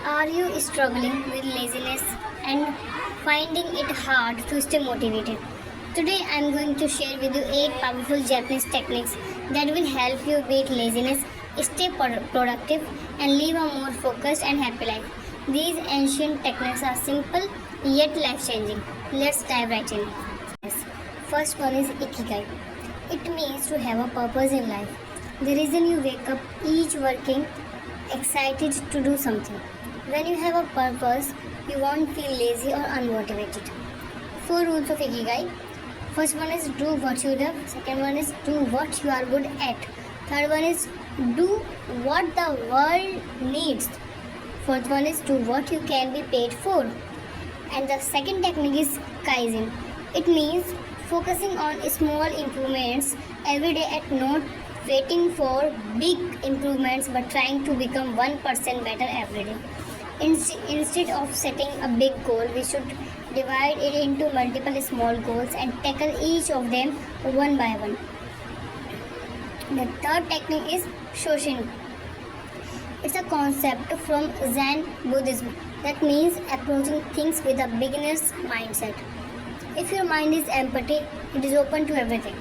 Are you struggling with laziness and finding it hard to stay motivated? Today I am going to share with you 8 powerful Japanese techniques that will help you beat laziness, stay productive, and live a more focused and happy life. These ancient techniques are simple yet life changing. Let's dive right in. First one is Ikigai. It means to have a purpose in life. The reason you wake up each working excited to do something. When you have a purpose, you won't feel lazy or unmotivated. 4 rules of Ikigai. First one is do what you love. Second one is do what you are good at. Third one is do what the world needs. Fourth one is do what you can be paid for. And the second technique is Kaizen. It means focusing on small improvements every day and not waiting for big improvements but trying to become 1% better every day. Instead of setting a big goal, we should divide it into multiple small goals and tackle each of them one by one. The third technique is Shoshin. It's a concept from Zen Buddhism that means approaching things with a beginner's mindset. If your mind is empty, it is open to everything.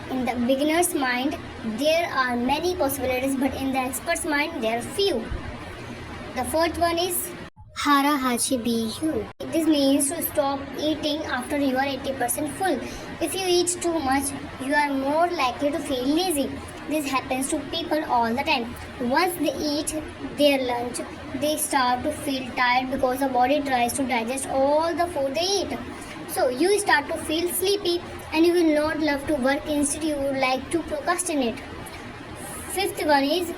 In the beginner's mind, there are many possibilities, but in the expert's mind, there are few. The fourth one is Hara Hachi Bu. This means to stop eating after you are 80% full. If you eat too much, you are more likely to feel lazy. This happens to people all the time. Once they eat their lunch, they start to feel tired because the body tries to digest all the food they eat. So you start to feel sleepy and you will not love to work, instead you would like to procrastinate. Fifth one is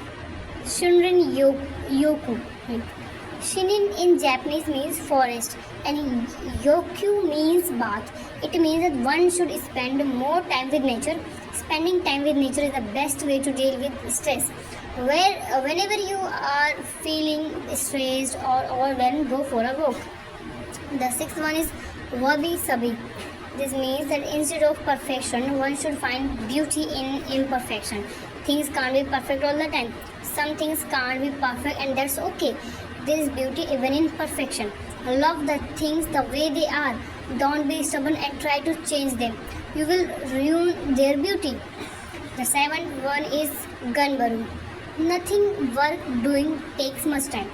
Shinrin-yoku. Shinin in Japanese means forest and yoku means bath. It means that one should spend more time with nature. Spending time with nature is the best way to deal with stress. Whenever you are feeling stressed or overwhelmed, go for a walk. The sixth one is Wabi-sabi. This means that instead of perfection, one should find beauty in imperfection. Things can't be perfect all the time. Some things can't be perfect and that's okay. There is beauty even in perfection. Love the things the way they are. Don't be stubborn and try to change them. You will ruin their beauty. The seventh one is Ganbaru. Nothing worth doing takes much time.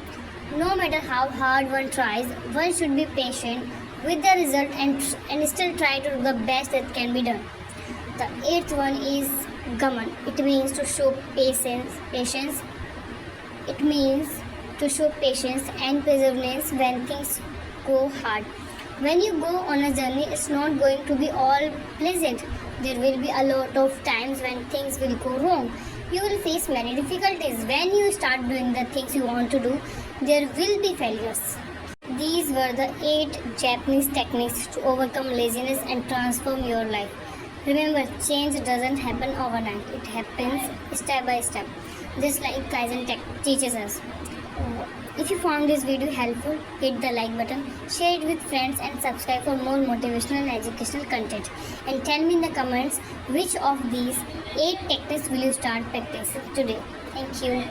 No matter how hard one tries, one should be patient with the result and still try to do the best that can be done. The eighth one is Gaman. It means to show patience. It means to show patience and perseverance when things go hard. When you go on a journey, it's not going to be all pleasant. There will be a lot of times when things will go wrong. You will face many difficulties. When you start doing the things you want to do, there will be failures. These were the 8 Japanese techniques to overcome laziness and transform your life. Remember, change doesn't happen overnight. It happens step by step, just like Kaizen teaches us. If you found this video helpful, hit the like button, share it with friends and subscribe for more motivational and educational content. And tell me in the comments which of these 8 techniques will you start practicing today. Thank you.